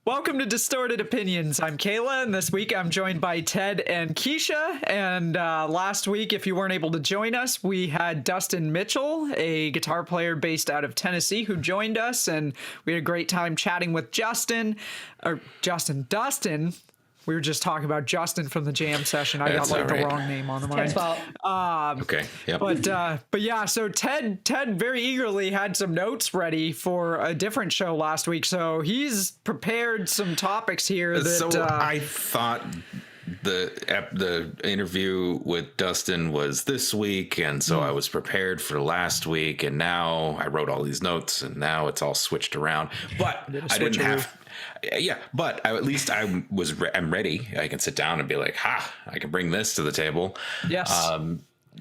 Welcome to Distorted Opinions. I'm Kayla, and this week I'm joined by Ted and Keisha. And last week, if you weren't able to join us, we had Dustin Mitchell, a guitar player based out of Tennessee, who joined us, and we had a great time chatting with Dustin. We were just talking about Justin from the jam session. I got the wrong name on the mind. Okay. Yep. But yeah, so Ted very eagerly had some notes ready for a different show last week. So he's prepared some topics here that I thought the interview with Dustin was this week, and so I was prepared for last week, and now I wrote all these notes, and now it's all switched around. But I didn't have. Yeah, but at least I'm ready. I can sit down and be like, I can bring this to the table. Yes.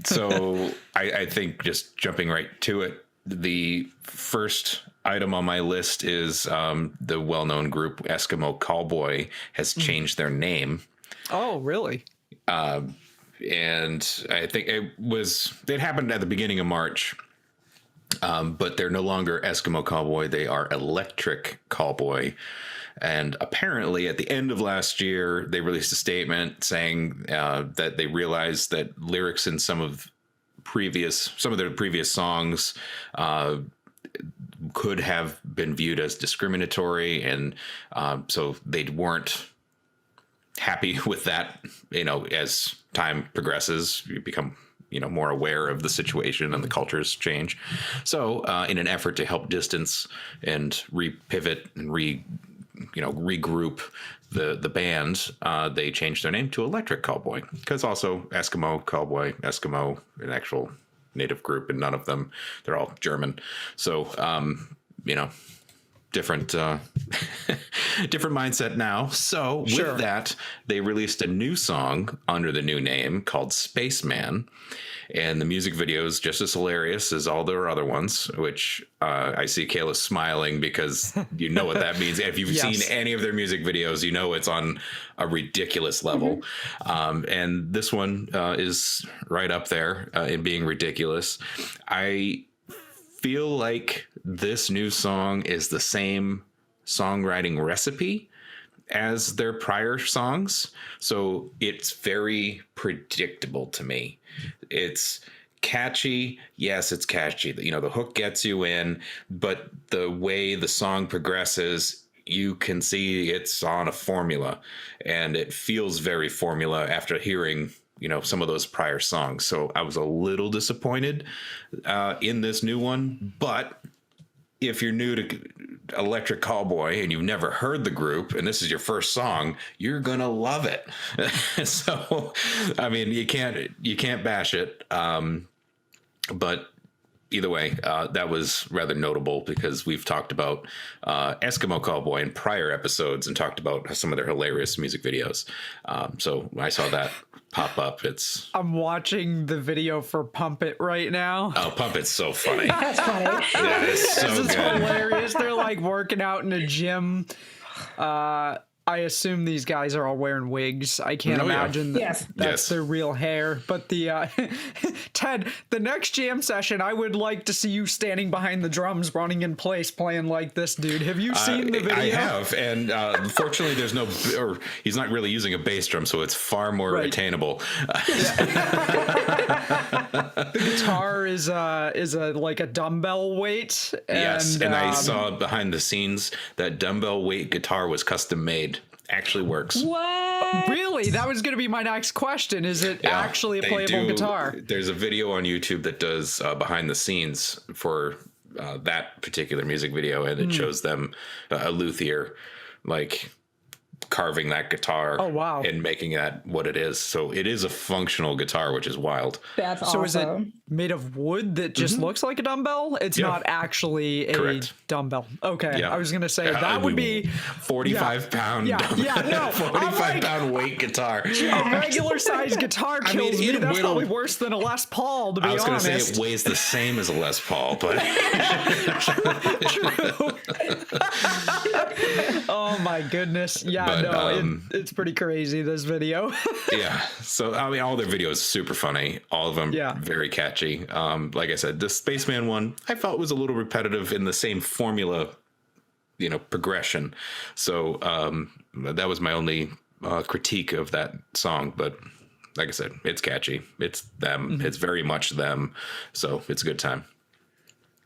So I think just jumping right to it, the first item on my list is the well-known group Eskimo Callboy has changed their name. Oh, really? And I think it happened at the beginning of March. But they're no longer Eskimo Callboy. They are Electric Callboy. And apparently at the end of last year, they released a statement saying that they realized that lyrics in some of their previous songs could have been viewed as discriminatory. And so they weren't happy with that. As time progresses, you become more aware of the situation and the cultures change. So in an effort to help distance and repivot and regroup the band, they changed their name to Electric Callboy, because also Eskimo, Callboy, Eskimo, an actual native group, and none of them, they're all German. So, different different mindset now. So with that, they released a new song under the new name called Spaceman, and the music video is just as hilarious as all their other ones, which I see Kayla smiling because you know what that means. If you've seen any of their music videos, you know it's on a ridiculous level. And this one is right up there in being ridiculous. I feel like this new song is the same songwriting recipe as their prior songs. So it's very predictable to me. It's catchy. Yes, it's catchy. The hook gets you in, but the way the song progresses, you can see it's on a formula, and it feels very formula after hearing some of those prior songs. So I was a little disappointed in this new one, but if you're new to Electric Callboy and you've never heard the group and this is your first song, you're gonna love it. So I mean, you can't bash it. But either way, that was rather notable because we've talked about Eskimo Callboy in prior episodes and talked about some of their hilarious music videos. So when I saw that pop up, I'm watching the video for Pump It right now. Oh, Pump It's so funny. That's funny. That is so good. It's hilarious. They're like working out in a gym. I assume these guys are all wearing wigs. I can't imagine that's their real hair. But the Ted, the next jam session, I would like to see you standing behind the drums, running in place, playing like this, dude. Have you seen the video? I have, and unfortunately, he's not really using a bass drum, so it's far more attainable. The guitar is like a dumbbell weight. And I saw behind the scenes that dumbbell weight guitar was custom made. Actually works. What? Really? That was going to be my next question. Is it actually a playable guitar? There's a video on YouTube that does behind the scenes for that particular music video, and it shows them a luthier carving that guitar and making that what it is. So it is a functional guitar, which is wild. That's awesome. So is it made of wood that just looks like a dumbbell? It's not actually a dumbbell. Okay. Yeah. I was going to say that would be 45 pound dumbbell. 45 pound weight guitar. A regular sized guitar kills me. That's probably worse than a Les Paul, to be honest. I was going to say it weighs the same as a Les Paul, but True. Oh my goodness. Yeah, but, it's pretty crazy, this video. Yeah. So, I mean, all their videos super funny. All of them very catchy. Like I said, the Spaceman one, I felt was a little repetitive in the same formula, progression. So that was my only critique of that song. But like I said, it's catchy. It's them. It's very much them. So it's a good time.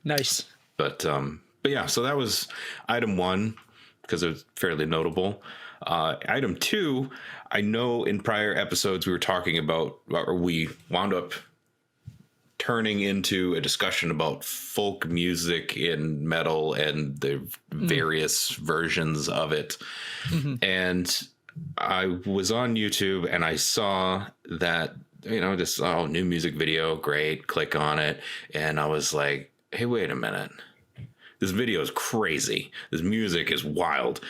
Nice. But yeah, so that was item 1 because it was fairly notable. Item 2, I know in prior episodes we were talking about, or we wound up turning into a discussion about folk music in metal and the various versions of it. And I was on YouTube and I saw that, just, new music video, great, click on it. And I was like, hey, wait a minute. This video is crazy. This music is wild.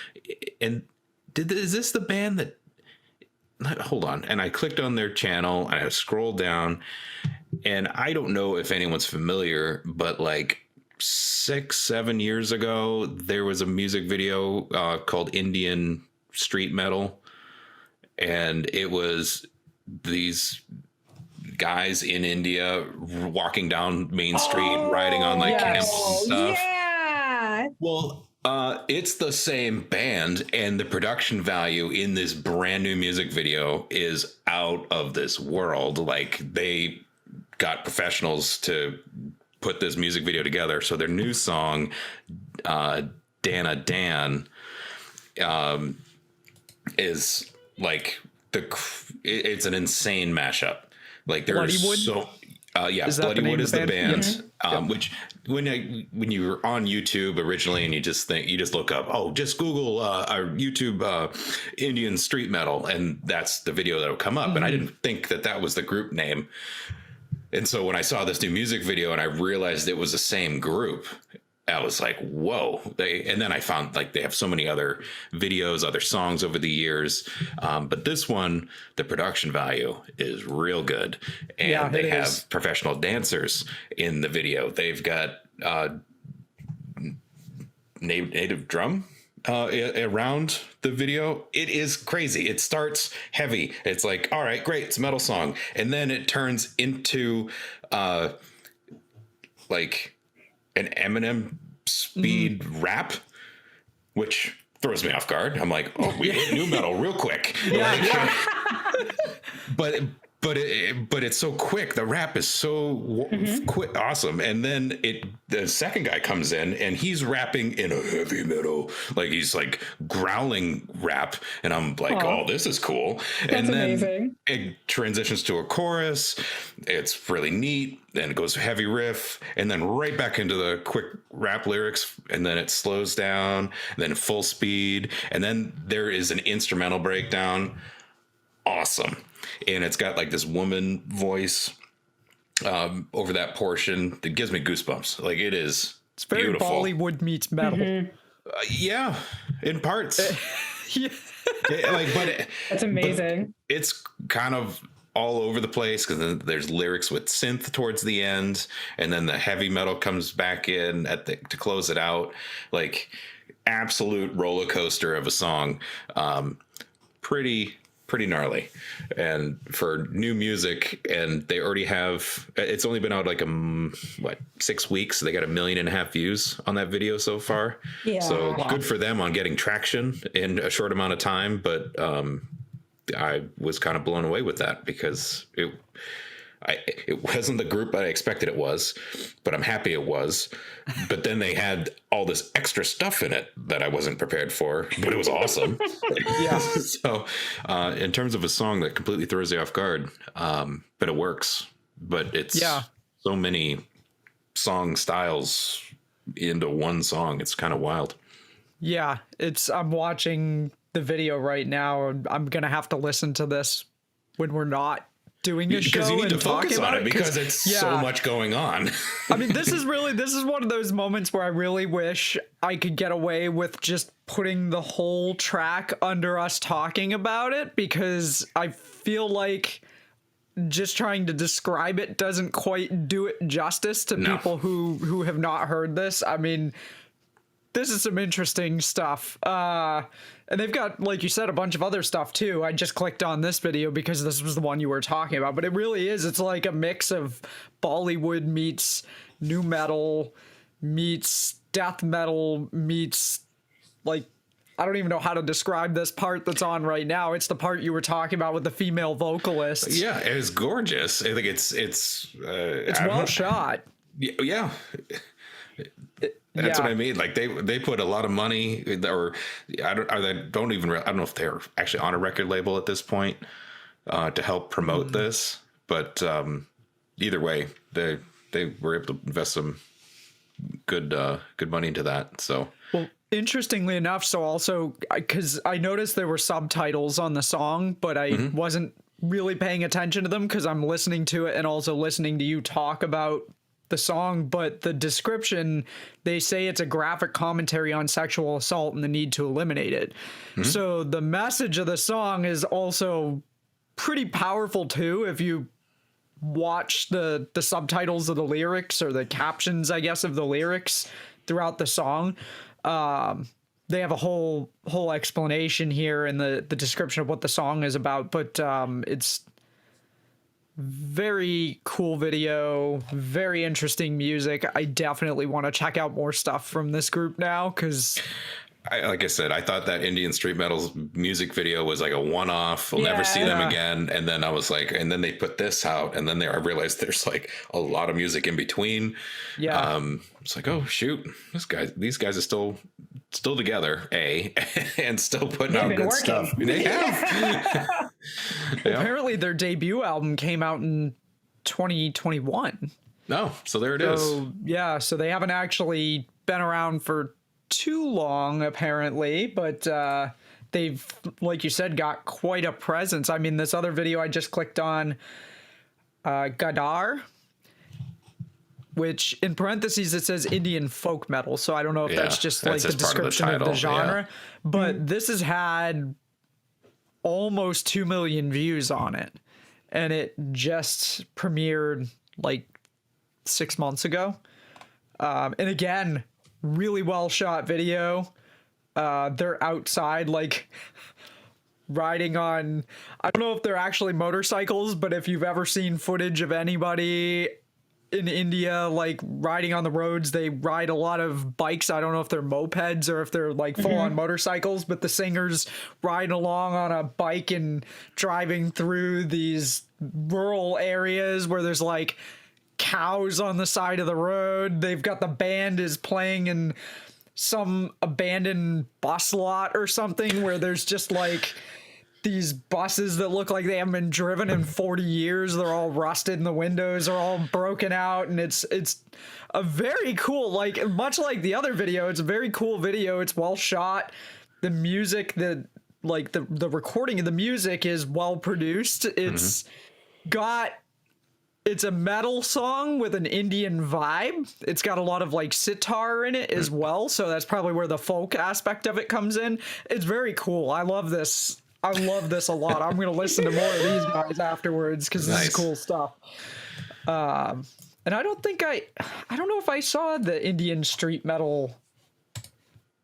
And is this the band that... Hold on. And I clicked on their channel and I scrolled down, and I don't know if anyone's familiar, but like 6-7 years ago, there was a music video called Indian Street Metal. And it was these guys in India walking down Main Street, riding on like camels and stuff. Yeah. Well, it's the same band, and the production value in this brand new music video is out of this world. Like, they got professionals to put this music video together. So their new song, Dana Dan, is like it's an insane mashup. Like, there's Bloodywood? Bloodywood is the band. Which when you were on YouTube originally and you just look up, just Google our YouTube Indian street metal, and that's the video that'll come up. And I didn't think that was the group name. And so when I saw this new music video and I realized it was the same group, I was like, whoa. And then I found like they have so many other videos, other songs over the years. But this one, the production value is real good. And they have professional dancers in the video. They've got native drum around the video. It is crazy. It starts heavy. It's like, all right, great. It's a metal song. And then it turns into like an Eminem speed rap, which throws me off guard. I'm like, we hit new metal real quick. But it's so quick. The rap is so quick, awesome. And then the second guy comes in and he's rapping in a heavy metal, like he's like growling rap. And I'm like, this is cool. That's amazing. It transitions to a chorus. It's really neat. Then it goes heavy riff, and then right back into the quick rap lyrics, and then it slows down, and then full speed, and then there is an instrumental breakdown. Awesome. And it's got like this woman voice over that portion. It gives me goosebumps. Like, it's very beautiful. Bollywood meets metal. Yeah, in parts. That's amazing. But it's kind of all over the place, because then there's lyrics with synth towards the end, and then the heavy metal comes back in to close it out. Like, absolute roller coaster of a song. Pretty gnarly. And for new music, and they already have, it's only been out like 6 weeks. They got 1.5 million views on that video so far. So good for them on getting traction in a short amount of time. But I was kind of blown away with that, because it wasn't the group I expected it was, but I'm happy it was. But then they had all this extra stuff in it that I wasn't prepared for, but it was awesome. So in terms of a song that completely throws you off guard, but it works. But it's so many song styles into one song. It's kind of wild. Yeah, I'm watching the video right now. I'm gonna have to listen to this when we're not doing a show, because you need to talk focus about on it, because it's so much going on. I mean, this is one of those moments where I really wish I could get away with just putting the whole track under us talking about it, because I feel like just trying to describe it doesn't quite do it justice to people who have not heard this. I mean, this is some interesting stuff. And they've got, like you said, a bunch of other stuff too. I just clicked on this video because this was the one you were talking about, but it really is. It's like a mix of Bollywood meets new metal meets death metal meets like, I don't even know how to describe this part that's on right now. It's the part you were talking about with the female vocalist. Yeah, it was gorgeous. I think it's well shot. Yeah. That's what I mean. Like they put a lot of money, or I don't know if they're actually on a record label at this point to help promote this. But either way, they were able to invest some good money into that. So. Well, interestingly enough, so also because I noticed there were subtitles on the song, but I wasn't really paying attention to them because I'm listening to it and also listening to you talk about the song. But the description, they say it's a graphic commentary on sexual assault and the need to eliminate it. So the message of the song is also pretty powerful too. If you watch the subtitles of the lyrics, or the captions, I guess, of the lyrics throughout the song, they have a whole explanation here in the description of what the song is about. But it's very cool video, very interesting music. I definitely want to check out more stuff from this group now, because like I said, I thought that Indian street metal's music video was like a one-off. We'll never see them again. And then I was like, and then they put this out, and then I realized there's like a lot of music in between. Yeah. It's like, oh shoot, these guys are still together, and still putting out good stuff. They have. Apparently their debut album came out in 2021. No, so there it is. Yeah, so they haven't actually been around for too long, apparently, but they've, like you said, got quite a presence. I mean, this other video I just clicked on, Gadar, which in parentheses it says Indian folk metal, so I don't know if that's just like the description of the genre, but this has had almost 2 million views on it, and it just premiered like 6 months ago. And again, really well shot video. They're outside, like riding on, I don't know if they're actually motorcycles, but if you've ever seen footage of anybody in India like riding on the roads, they ride a lot of bikes. I don't know if they're mopeds or if they're like full-on motorcycles, but the singers riding along on a bike and driving through these rural areas where there's like cows on the side of the road. They've got the band is playing in some abandoned bus lot or something where there's just like these buses that look like they haven't been driven in 40 years. They're all rusted and the windows are all broken out, and it's a very cool, like much like the other video, it's a very cool video. It's well shot. The music, the recording of the music is well produced. It's it's a metal song with an Indian vibe. It's got a lot of like sitar in it as well, so that's probably where the folk aspect of it comes in. It's very cool. I love this. I love this a lot. I'm going to listen to more of these guys afterwards because this is cool stuff. And I don't know if I saw the Indian street metal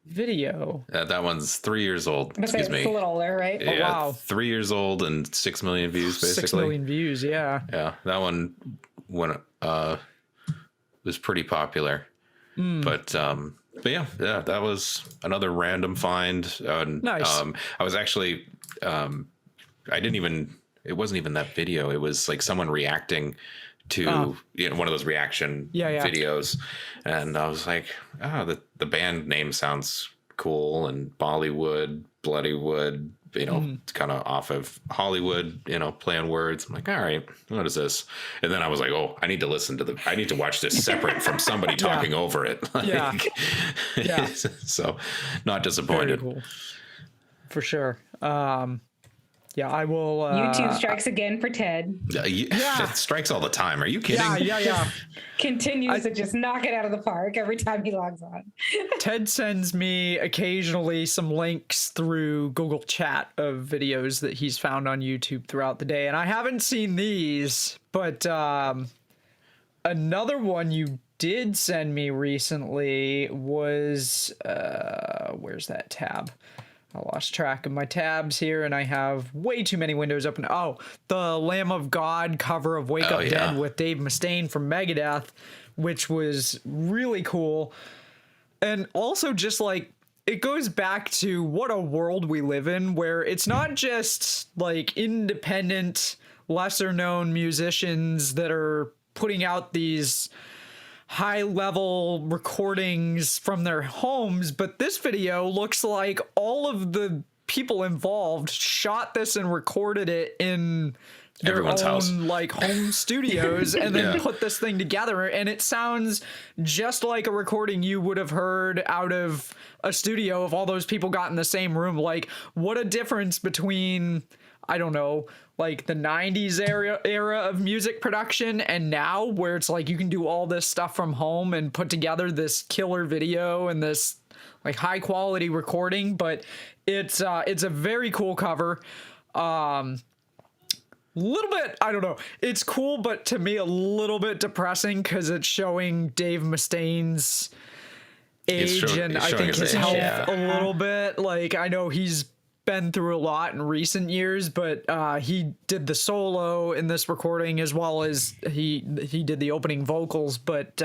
video. That one's 3 years old. Excuse me. It's a little older, right? Yeah, oh, wow. 3 years old and 6 million views, basically. 6 million views, yeah. Yeah, that one was pretty popular. But yeah, that was another random find. Nice. I was actually, it wasn't even that video. It was like someone reacting to one of those reaction videos. And I was like, the band name sounds cool, and Bollywood, Bloodywood, it's kind of off of Hollywood, playing words. I'm like, all right, what is this? And then I was like, oh, I need to watch this separate from somebody talking over it. So not disappointed. Very cool. For sure. Yeah, I will. YouTube strikes again for Ted. It strikes all the time. Are you kidding? Yeah. Continues to just knock it out of the park every time he logs on. Ted sends me occasionally some links through Google Chat of videos that he's found on YouTube throughout the day, and I haven't seen these, but another one you did send me recently was where's that tab? I lost track of my tabs here, and I have way too many windows open. Oh, the Lamb of God cover of Wake Up Dead with Dave Mustaine from Megadeth, which was really cool. And also just like it goes back to what a world we live in, where it's not just like independent, lesser known musicians that are putting out these high level recordings from their homes, but this video looks like all of the people involved shot this and recorded it in their Everyone's own house. like home studios and then put this thing together, and it sounds just like a recording you would have heard out of a studio if all those people got in the same room. Like, what a difference between, I don't know, like the 90s era of music production and now, where it's like you can do all this stuff from home and put together this killer video and this like high quality recording. But it's a very cool cover. Little bit, I don't know, it's cool, but to me a little bit depressing because it's showing Dave Mustaine's age and I think his health a little bit. Like, I know he's been through a lot in recent years, but he did the solo in this recording as well as he did the opening vocals, but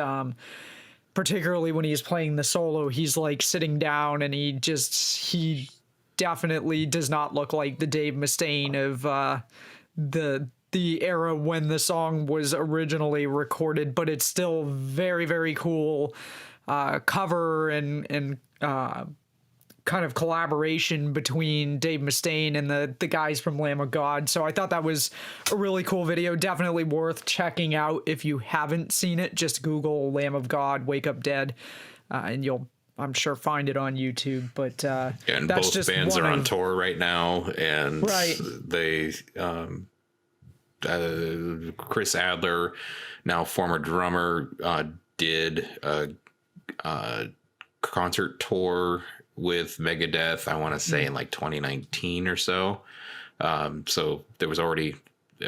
particularly when he's playing the solo, he's like sitting down and he definitely does not look like the Dave Mustaine of the era when the song was originally recorded. But it's still very, very cool cover and kind of collaboration between Dave Mustaine and the guys from Lamb of God. So I thought that was a really cool video, definitely worth checking out if you haven't seen it. Just Google Lamb of God Wake Up Dead and you'll, I'm sure, find it on YouTube. But and that's both just bands are on tour right now, and they Chris Adler, now former drummer, did a concert tour with Megadeth, I want to say in like 2019 or so. So there was already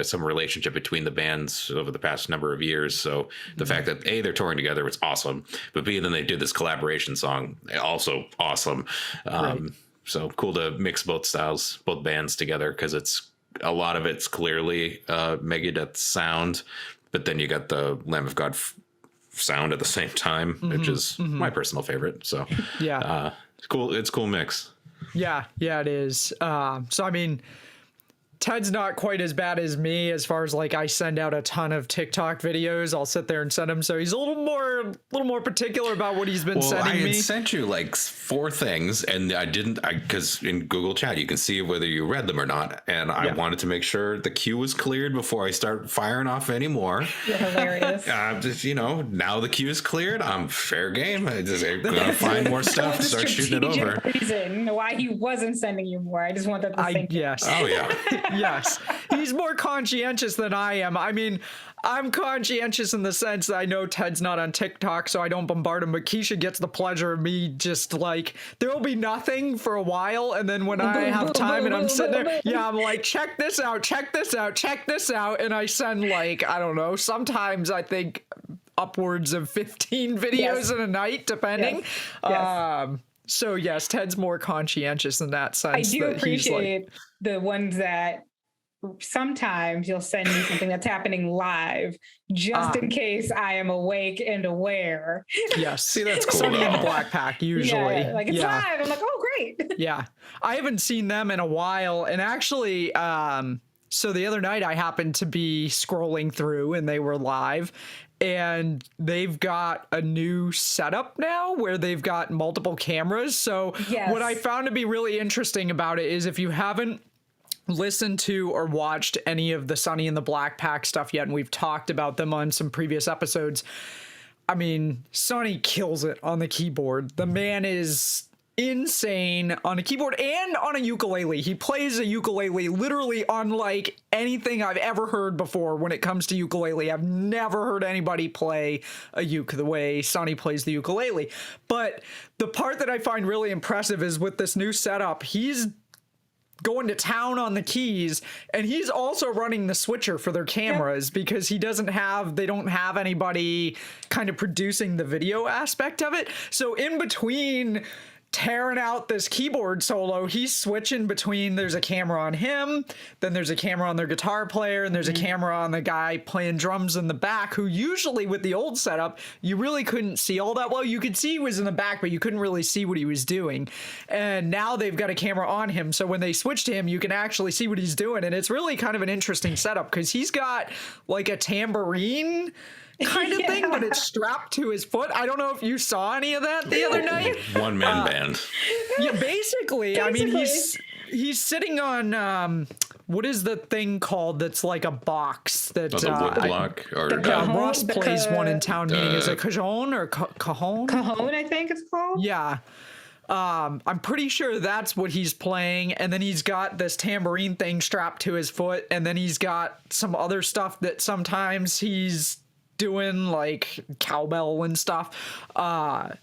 some relationship between the bands over the past number of years. So the fact that A, they're touring together, it's awesome. But B, then they did this collaboration song, also awesome. So cool to mix both styles, both bands together, because it's a lot of it's clearly Megadeth sound, but then you got the Lamb of God sound at the same time, which is my personal favorite. So it's cool. It's a cool mix. Yeah, it is. So I mean, Ted's not quite as bad as me as far as like I send out a ton of TikTok videos. I'll sit there and send him. So he's a little more particular about what he's been sending me. I had sent you like 4 things, and I didn't, because in Google Chat you can see whether you read them or not, and I wanted to make sure the queue was cleared before I start firing off anymore. You're hilarious. Just, now the queue is cleared. I'm fair game. I'm gonna find more stuff to start shooting it over. Reason why he wasn't sending you more. I just want that to think. Yes. Oh yeah. Yes, he's more conscientious than I am. I mean, I'm conscientious in the sense that I know Ted's not on TikTok, so I don't bombard him, but Keisha gets the pleasure of me just like, there will be nothing for a while, and then when I have time and I'm sitting there, I'm like, check this out, check this out, check this out, and I send like, I don't know, sometimes I think upwards of 15 videos in a night, depending. Yes. So yes, Ted's more conscientious in that sense. I do appreciate the ones that sometimes you'll send me something that's happening live, just in case I am awake and aware. Yes, see, that's cool. Sunny in the Black Pack usually. Yeah, like it's live. I'm like, oh great. Yeah, I haven't seen them in a while, and actually, so the other night I happened to be scrolling through and they were live. And they've got a new setup now where they've got multiple cameras. So what I found to be really interesting about it is, if you haven't listened to or watched any of the Sunny and the Black Pack stuff yet, and we've talked about them on some previous episodes, I mean, Sonny kills it on the keyboard. The man is insane on a keyboard and on a ukulele. He plays a ukulele literally unlike anything I've ever heard before when it comes to ukulele. I've never heard anybody play a uke the way Sonny plays the ukulele. But the part that I find really impressive is with this new setup, he's going to town on the keys, and he's also running the switcher for their cameras because they don't have anybody kind of producing the video aspect of it. So in between tearing out this keyboard solo. He's switching between, there's a camera on him, then there's a camera on their guitar player, and there's a camera on the guy playing drums in the back, who usually with the old setup, you really couldn't see all that well. You could see he was in the back, but you couldn't really see what he was doing. And now they've got a camera on him, so when they switch to him, you can actually see what he's doing. And it's really kind of an interesting setup, because he's got like a tambourine kind of thing, but it's strapped to his foot. I don't know if you saw any of that the other night. One man band. Yeah, basically. I mean, he's sitting on what is the thing called that's like a box that the wood block or Ross plays one in town meeting. Is it cajon or cajon? Cajon, I think it's called. Yeah. I'm pretty sure that's what he's playing, and then he's got this tambourine thing strapped to his foot, and then he's got some other stuff that sometimes he's doing, like cowbell and stuff. And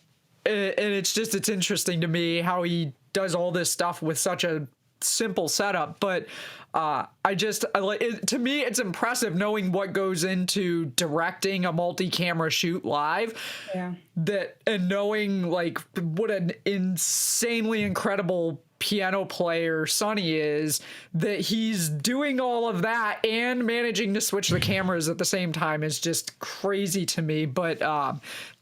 it's interesting to me how he does all this stuff with such a simple setup, but to me it's impressive knowing what goes into directing a multi-camera shoot live. And knowing like what an insanely incredible piano player Sonny is, that he's doing all of that and managing to switch the cameras at the same time is just crazy to me. But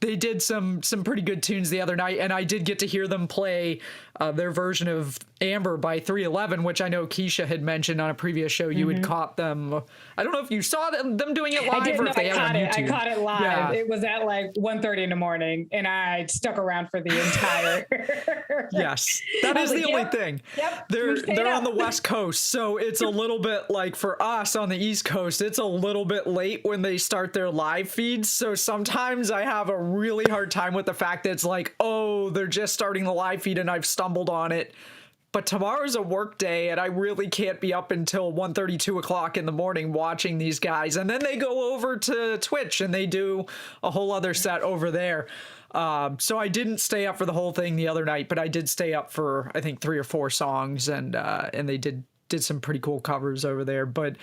they did some pretty good tunes the other night, and I did get to hear them play their version of Amber by 311, which I know Keisha had mentioned on a previous show. You had caught them. I don't know if you saw them doing it live. I did, or if they caught it. YouTube. I caught it live. Yeah. It was at like 1:30 in the morning, and I stuck around for the entire. Yes, that is the only thing. Yep, they're on the West Coast, so it's a little bit like for us on the East Coast, it's a little bit late when they start their live feeds. So sometimes I have a really hard time with the fact that it's like, oh, they're just starting the live feed and I've stumbled on it. But tomorrow's a work day, and I really can't be up until 1:30, 2 o'clock in the morning watching these guys. And then they go over to Twitch and they do a whole other set over there. So I didn't stay up for the whole thing the other night, but I did stay up for, I think, 3 or 4 songs, and they did some pretty cool covers over there. But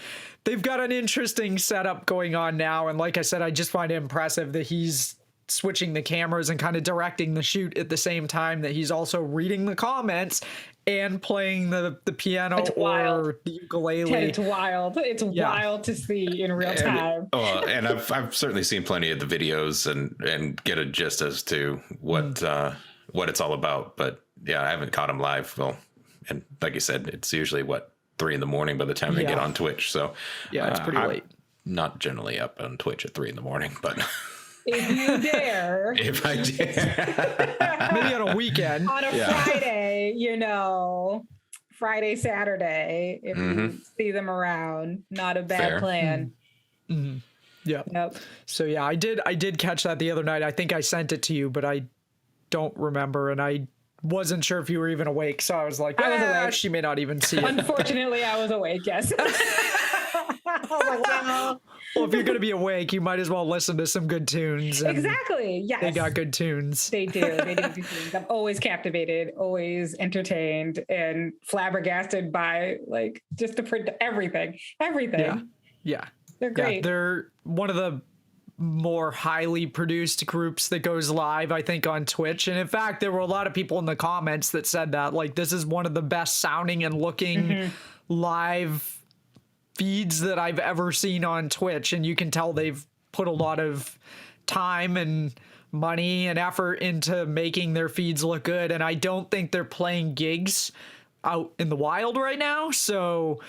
they've got an interesting setup going on now. And like I said, I just find it impressive that he's switching the cameras and kind of directing the shoot at the same time that he's also reading the comments and playing the piano or the ukulele. Ted, it's wild. It's wild to see in real time. And I've certainly seen plenty of the videos and get a gist as to what it's all about. But yeah, I haven't caught him live. Well, and like you said, it's usually 3 in the morning by the time they get on Twitch. So yeah, it's pretty late. Not generally up on Twitch at 3 in the morning, but if you dare. If I dare. Maybe on a weekend. On a Friday, Friday, Saturday, if you see them around, not a bad plan. Mm-hmm. Yeah. Yep. So yeah, I did catch that the other night. I think I sent it to you, but I don't remember, and I wasn't sure if you were even awake. So I was like, I was awake. She may not even see it. Unfortunately, I was awake, yes. Well, if you're going to be awake, you might as well listen to some good tunes. Exactly. Yes. They got good tunes. They do. They do good tunes. I'm always captivated, always entertained, and flabbergasted by like just everything. Yeah. They're great. Yeah, they're one of the more highly produced groups that goes live, I think, on Twitch. And in fact, there were a lot of people in the comments that said that, like, this is one of the best sounding and looking live feeds that I've ever seen on Twitch. And you can tell they've put a lot of time and money and effort into making their feeds look good. And I don't think they're playing gigs out in the wild right now. So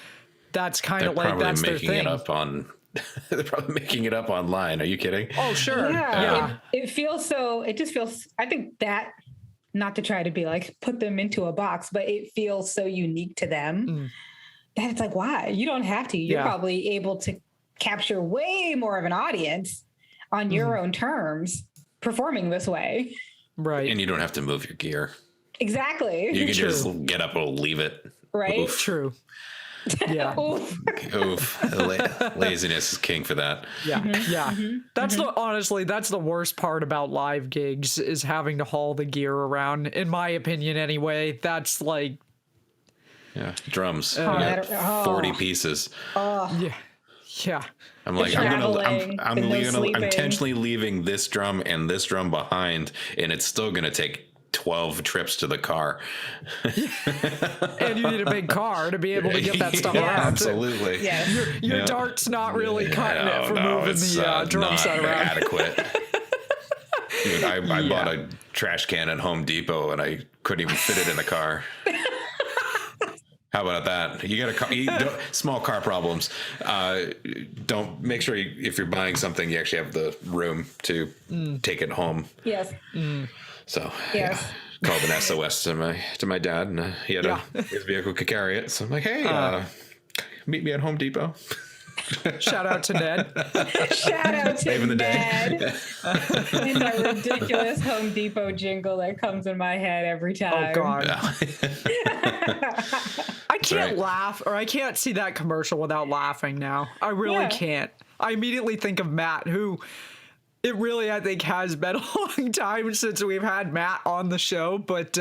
that's kind of like, that's their thing. They're probably making it up online. Are you kidding? Oh, sure. Yeah. It feels so, it just feels, I think that, not to try to be like, put them into a box, but it feels so unique to them that it's like, why? You don't have to. You're probably able to capture way more of an audience on your own terms performing this way. Right. And you don't have to move your gear. Exactly. You can just get up and leave it. Right. Oof. True. Yeah. Oof. Laziness is king for that. Yeah. Yeah. That's honestly, that's the worst part about live gigs, is having to haul the gear around, in my opinion anyway. That's like, drums. 40 pieces. Yeah. I'm like, I'm intentionally leaving this drum and this drum behind, and it's still going to take 12 trips to the car. And you need a big car to be able to get that stuff around. Absolutely. Yes. Your dart's not really cutting it for moving the drum set around. Adequate. Dude, I bought a trash can at Home Depot and I couldn't even fit it in the car. How about that? You got small car problems. Don't make sure if you're buying something, you actually have the room to take it home. Yes. So yes. Called an SOS to my dad, and he had his vehicle could carry it. So I'm like, hey, meet me at Home Depot. Shout out to Ned. Shout out to Saving the Ned. day. And that ridiculous Home Depot jingle that comes in my head every time. Oh God. I can't right. laugh, or I can't see that commercial without laughing now. I really can't. I immediately think of Matt, who it really, I think, has been a long time since we've had Matt on the show, but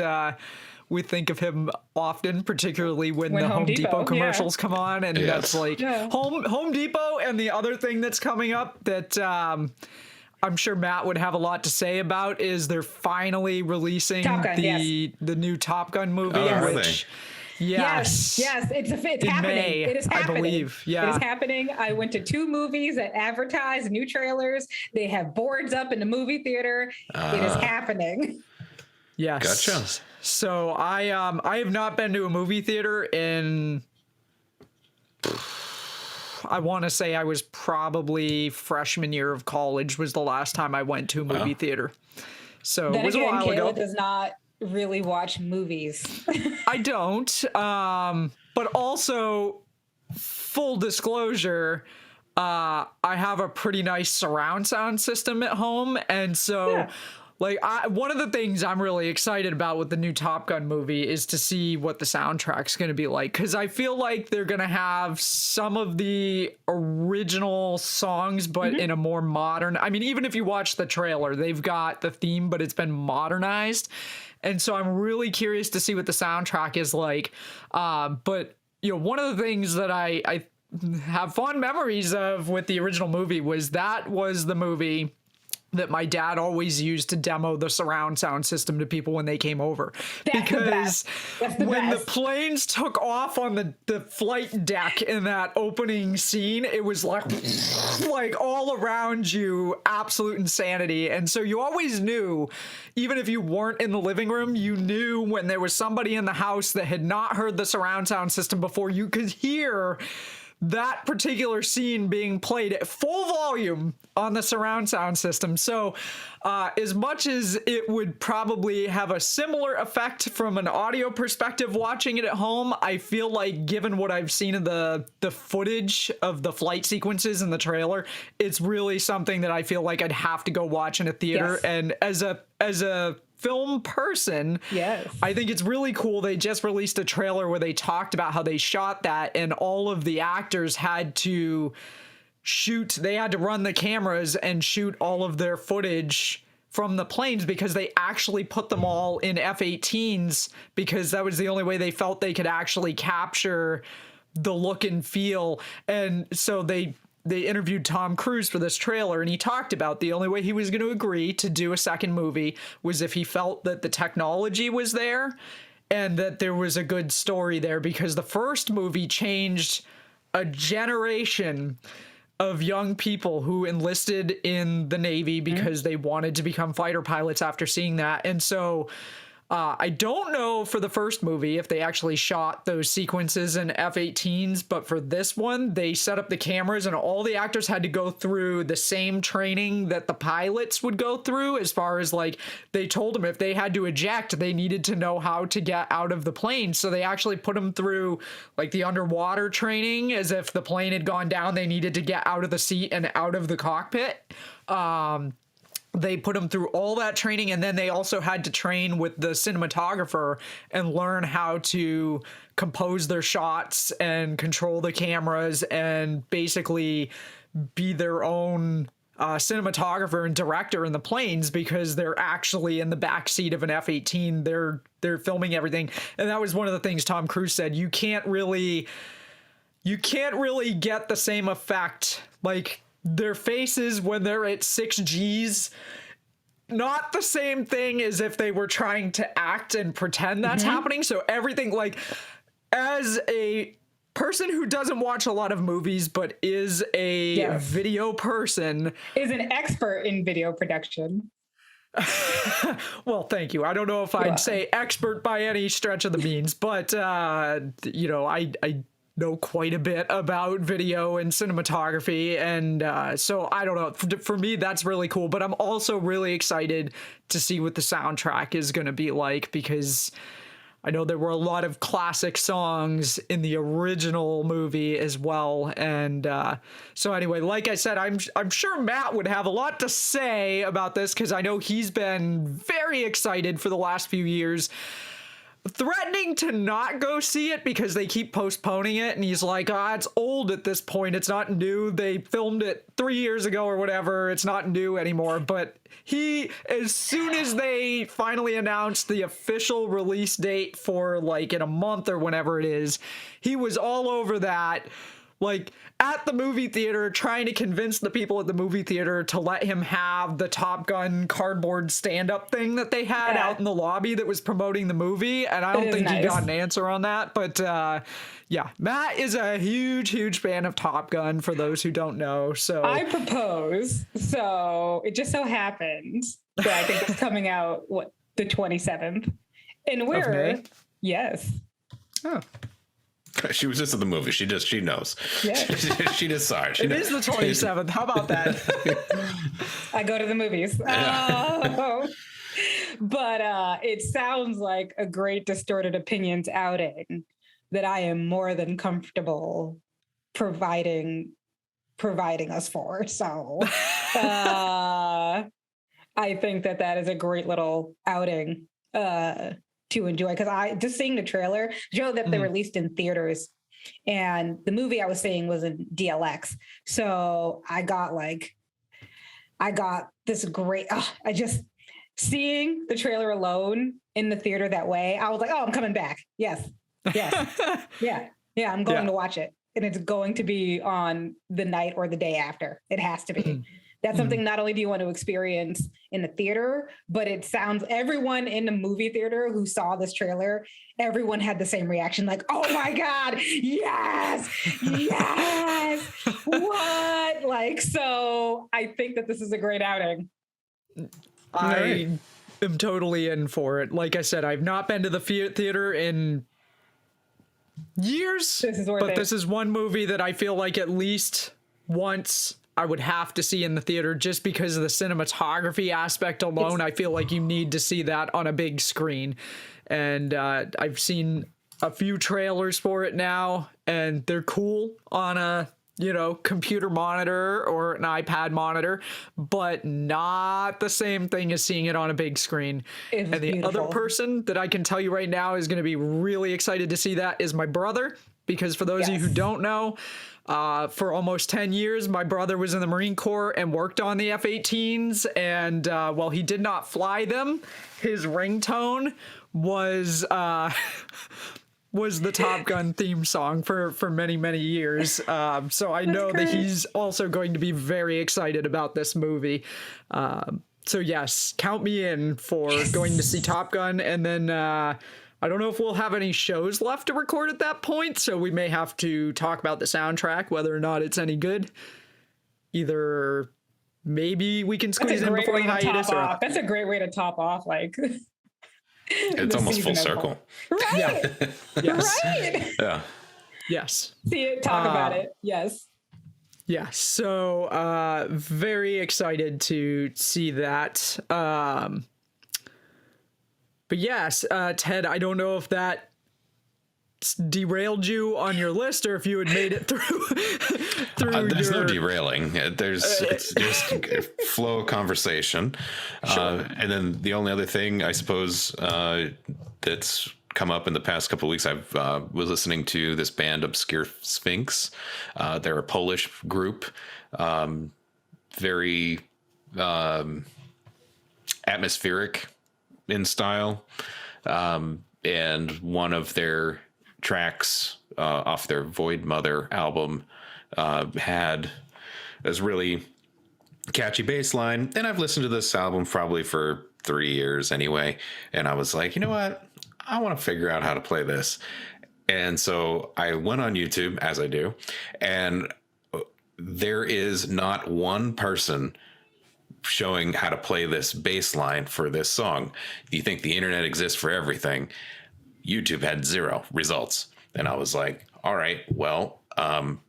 we think of him often, particularly when the Home Depot commercials come on, and that's like Home Depot. And the other thing that's coming up that I'm sure Matt would have a lot to say about is they're finally releasing the new Top Gun movie, which. Yes, it's happening. May, it is happening. I believe. Yeah, it is happening. I went to 2 movies that advertise new trailers. They have boards up in the movie theater. It is happening. Yes. Gotcha. So I have not been to a movie theater in. I want to say I was probably freshman year of college was the last time I went to a movie theater. So then it was again, a while Kayla ago. Does not really watch movies. I don't. But also, full disclosure, I have a pretty nice surround sound system at home, and so. Like, one of the things I'm really excited about with the new Top Gun movie is to see what the soundtrack's going to be like. Because I feel like they're going to have some of the original songs, but in a more modern... I mean, even if you watch the trailer, they've got the theme, but it's been modernized. And so I'm really curious to see what the soundtrack is like. But, you know, one of the things that I have fond memories of with the original movie was the movie that my dad always used to demo the surround sound system to people when they came over. Because when the planes took off on the flight deck in that opening scene, it was like all around you, absolute insanity. And so you always knew, even if you weren't in the living room, you knew when there was somebody in the house that had not heard the surround sound system before, you could hear that particular scene being played at full volume on the surround sound system. So as much as it would probably have a similar effect from an audio perspective watching it at home, I feel like, given what I've seen of the footage of the flight sequences in the trailer, it's really something that I feel like I'd have to go watch in a theater. And as a film person, I think it's really cool. They just released a trailer where they talked about how they shot that, and all of the actors had to run the cameras and shoot all of their footage from the planes, because they actually put them all in F-18s, because that was the only way they felt they could actually capture the look and feel. And so they interviewed Tom Cruise for this trailer, and he talked about the only way he was going to agree to do a second movie was if he felt that the technology was there and that there was a good story there, because the first movie changed a generation of young people who enlisted in the Navy because they wanted to become fighter pilots after seeing that. And so I don't know for the first movie if they actually shot those sequences in F-18s, but for this one, they set up the cameras and all the actors had to go through the same training that the pilots would go through, as far as, like, they told them if they had to eject, they needed to know how to get out of the plane. So they actually put them through, like, the underwater training, as if the plane had gone down, they needed to get out of the seat and out of the cockpit. They put them through all that training, and then they also had to train with the cinematographer and learn how to compose their shots and control the cameras and basically be their own cinematographer and director in the planes, because they're actually in the back seat of an F-18. They're filming everything. And that was one of the things Tom Cruise said. You can't really get the same effect, like, their faces when they're at 6 Gs not the same thing as if they were trying to act and pretend that's happening. So everything, like, as a person who doesn't watch a lot of movies but is a video person, is an expert in video production. Well, thank you. I don't know if I'd say expert by any stretch of the means, but you know, I know quite a bit about video and cinematography, and so I don't know. For me, that's really cool. But I'm also really excited to see what the soundtrack is going to be like, because I know there were a lot of classic songs in the original movie as well. And so anyway, like I said, I'm sure Matt would have a lot to say about this, because I know he's been very excited for the last few years, threatening to not go see it because they keep postponing it. And he's like, it's old at this point. It's not new. They filmed it 3 years ago or whatever. It's not new anymore. But as soon as they finally announced the official release date for like in a month or whenever it is, he was all over that, like at the movie theater, trying to convince the people at the movie theater to let him have the Top Gun cardboard stand-up thing that they had out in the lobby that was promoting the movie. And I don't think he got an answer on that. But yeah, Matt is a huge fan of Top Gun, for those who don't know. So I propose. So it just so happens that I think it's coming out, the 27th. And we're... Of May? Yes. Oh. She was just in the movie. She knows. Yeah. She just saw it. It is the 27th. How about that? I go to the movies. Oh. But it sounds like a great Distorted Opinions outing that I am more than comfortable providing us for. So I think that is a great little outing to enjoy, because I just seeing the trailer, Joe, that they released in theaters, and the movie I was seeing was in DLX. So I got this great, I just seeing the trailer alone in the theater that way, I was like, I'm coming back. Yes. yeah. I'm going to watch it. And it's going to be on the night or the day after. It has to be. That's something not only do you want to experience in the theater, but it sounds, everyone in the movie theater who saw this trailer, everyone had the same reaction, like, oh my God, yes, what? Like, so I think that this is a great outing. I am totally in for it. Like I said, I've not been to the theater in years, this is one movie that I feel like at least once I would have to see in the theater, just because of the cinematography aspect alone. I feel like you need to see that on a big screen. And I've seen a few trailers for it now, and they're cool on a, computer monitor or an iPad monitor, but not the same thing as seeing it on a big screen. And the other person that I can tell you right now is going to be really excited to see that is my brother, because for those of you who don't know, for almost 10 years, my brother was in the Marine Corps and worked on the F-18s. And while he did not fly them, his ringtone was the Top Gun theme song for many, many years. So I know that he's also going to be very excited about this movie. So yes, count me in for going to see Top Gun. And then I don't know if we'll have any shows left to record at that point, so we may have to talk about the soundtrack, whether or not it's any good. Either maybe we can squeeze in before the hiatus. That's a great way to top off, like... It's almost full circle. Right. Yeah. Yes. Right. Yeah. Yes. See it, talk about it. Yes. Yeah. So very excited to see that. But yes, Ted, I don't know if that derailed you on your list or if you had made it through there's no derailing. It's just flow of conversation. Sure. And then the only other thing, I suppose, that's come up in the past couple of weeks, I was listening to this band Obscure Sphinx. They're a Polish group, very atmospheric in style, and one of their tracks off their Void Mother album was really catchy bass line. And I've listened to this album probably for 3 years anyway. And I was like, you know what? I want to figure out how to play this. And so I went on YouTube, as I do, and there is not one person showing how to play this bass line for this song. You think the internet exists for everything. YouTube had 0 results. And I was like, all right, well, I'm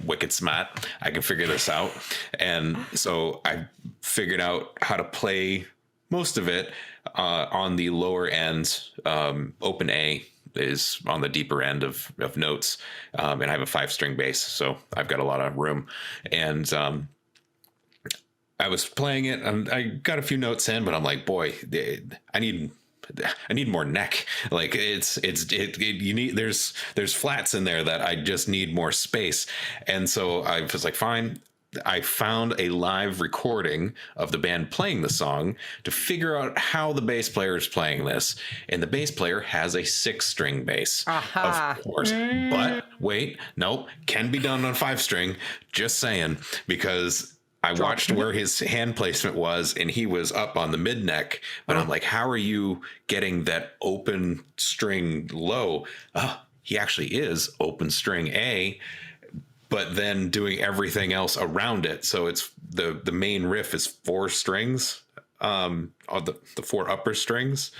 wicked smart. I can figure this out. And so I figured out how to play most of it on the lower end. Open A is on the deeper end of notes. And I have a 5-string bass, so I've got a lot of room. And I was playing it, and I got a few notes in, but I'm like, boy, I need more neck. Like you need, there's flats in there that I just need more space. And so I was like, fine. I found a live recording of the band playing the song to figure out how the bass player is playing this. And the bass player has a 6-string bass, of course. But wait, nope, can be done on 5-string. Just saying, because I watched where his hand placement was, and he was up on the mid neck. But I'm like, how are you getting that open string low? He actually is open string A, but then doing everything else around it. So it's the main riff is 4 strings, on the 4 upper strings.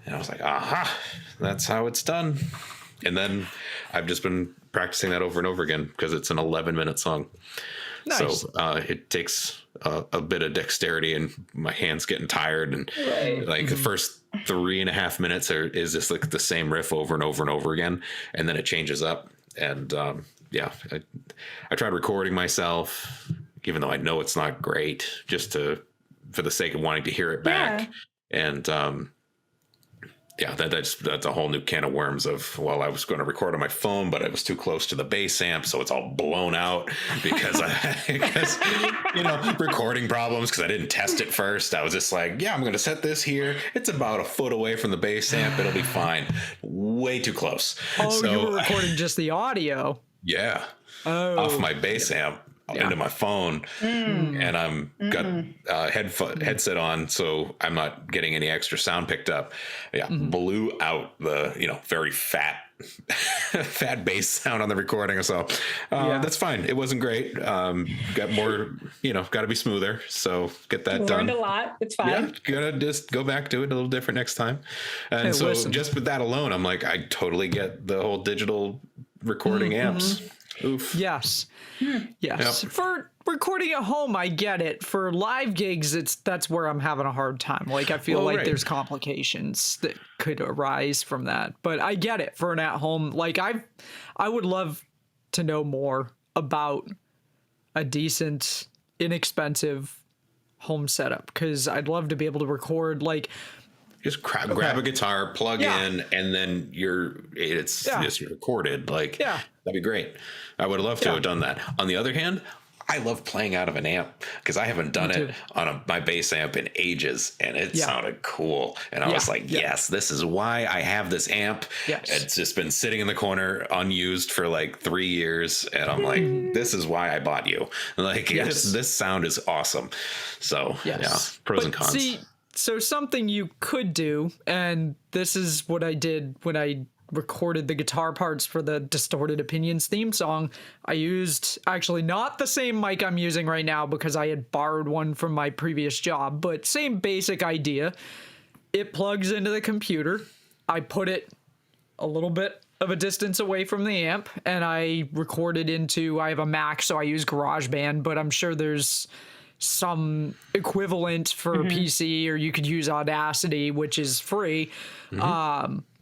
And I was like, aha, that's how it's done. And then I've just been practicing that over and over again because it's an 11-minute song. Nice. So it takes a bit of dexterity, and my hands getting tired, and the first 3.5 minutes is just like the same riff over and over and over again, and then it changes up. And I tried recording myself, even though I know it's not great, just for the sake of wanting to hear it back. And that's a whole new can of worms of, well, I was going to record on my phone, but I was too close to the bass amp, so it's all blown out because recording problems, because I didn't test it first. I was just like, I'm going to set this here. It's about a foot away from the bass amp. It'll be fine. Way too close. Oh, so, you were recording just the audio? Yeah. Off my bass amp. Into my phone, and I'm got headset on, so I'm not getting any extra sound picked up. Blew out the very fat bass sound on the recording. So that's fine. It wasn't great. Got more, got to be smoother. So get that done. Learned a lot. It's fine. Yeah, gonna just go back to it a little different next time. And just with that alone, I'm like, I totally get the whole digital recording amps. Oof. Yes. Yes. Yep. For recording at home, I get it. For live gigs, that's where I'm having a hard time. Like, I feel there's complications that could arise from that. But I get it for an at home. Like, I would love to know more about a decent, inexpensive home setup, because I'd love to be able to record just grab a guitar, plug in, and then it's just recorded. That'd be great. I would love to have done that. On the other hand, I love playing out of an amp, because I haven't done it on my bass amp in ages, and it sounded cool. And I was like, yes, this is why I have this amp. Yes. It's just been sitting in the corner unused for 3 years. And I'm like, this is why I bought you. This sound is awesome. So pros and cons. So something you could do, and this is what I did when I recorded the guitar parts for the Distorted Opinions theme song. I used actually not the same mic I'm using right now, because I had borrowed one from my previous job, but same basic idea. It plugs into the computer. I put it a little bit of a distance away from the amp, and I recorded I have a Mac, so I use GarageBand, but I'm sure there's some equivalent for PC, or you could use Audacity, which is free.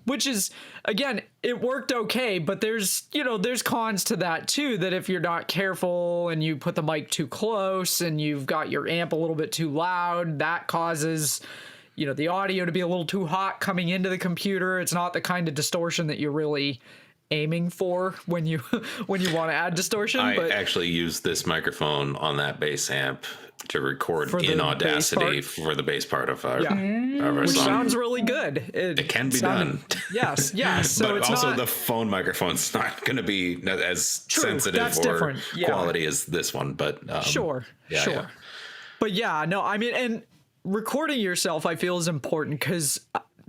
Which is, again, it worked okay, but there's cons to that too, that if you're not careful and you put the mic too close and you've got your amp a little bit too loud, that causes, the audio to be a little too hot coming into the computer. It's not the kind of distortion that you really aiming for when you want to add distortion. I actually use this microphone on that bass amp to record in Audacity for the bass part of our, which song. Sounds really good. It can be done. Yes. So but it's also not, the phone microphone's not going to be as sensitive or quality as this one. But sure. But I mean, and recording yourself, I feel is important because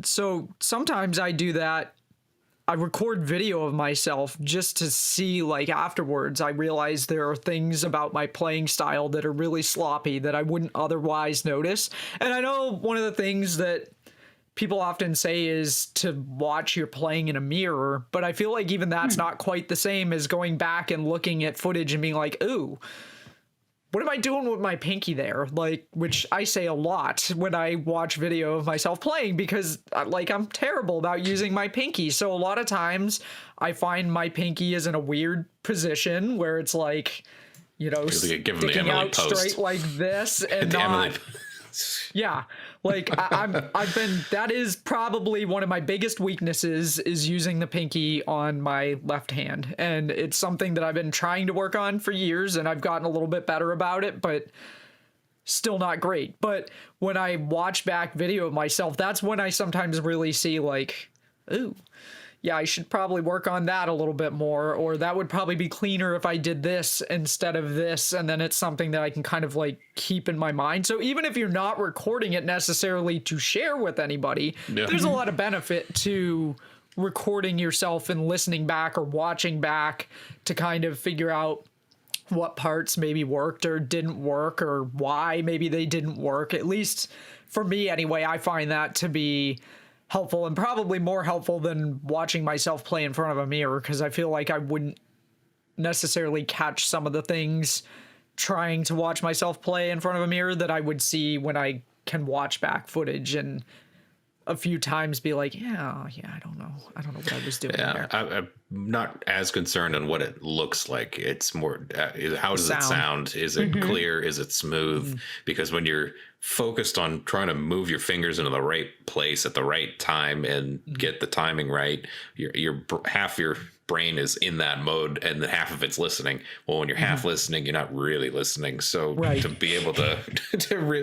so sometimes I do that. I record video of myself just to see, like, afterwards, I realize there are things about my playing style that are really sloppy that I wouldn't otherwise notice. And I know one of the things that people often say is to watch your playing in a mirror, but I feel like even that's not quite the same as going back and looking at footage and being like, ooh, what am I doing with my pinky there? Like, which I say a lot when I watch video of myself playing because, like, I'm terrible about using my pinky. So a lot of times I find my pinky is in a weird position where it's like, sticking out straight like this and not. Yeah, like that is probably one of my biggest weaknesses is using the pinky on my left hand. And it's something that I've been trying to work on for years and I've gotten a little bit better about it, but still not great. But when I watch back video of myself, that's when I sometimes really see like, ooh, yeah, I should probably work on that a little bit more, or that would probably be cleaner if I did this instead of this. And then it's something that I can kind of like keep in my mind. So even if you're not recording it necessarily to share with anybody, there's a lot of benefit to recording yourself and listening back or watching back to kind of figure out what parts maybe worked or didn't work or why maybe they didn't work. At least for me anyway, I find that to be helpful and probably more helpful than watching myself play in front of a mirror, because I feel like I wouldn't necessarily catch some of the things trying to watch myself play in front of a mirror that I would see when I can watch back footage and a few times be like, I don't know what I was doing there. I'm not as concerned on what it looks like. It's more how does it sound? Is it clear? Is it smooth? Because when you're focused on trying to move your fingers into the right place at the right time and get the timing right, your half your brain is in that mode and then half of it's listening. Well, when you're half listening, you're not really listening. So to be able to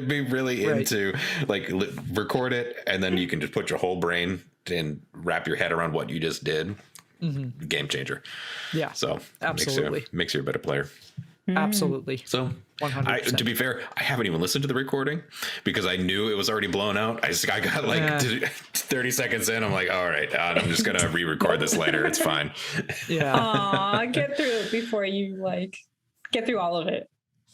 be really into like record it, and then you can just put your whole brain and wrap your head around what you just did. Game changer. Yeah. So absolutely makes you a better player. Absolutely. So 100%. To be fair, I haven't even listened to the recording because I knew it was already blown out. I got like 30 seconds in. I'm like, all right, I'm just going to re-record this later. It's fine. Yeah. Get through it before you get through all of it.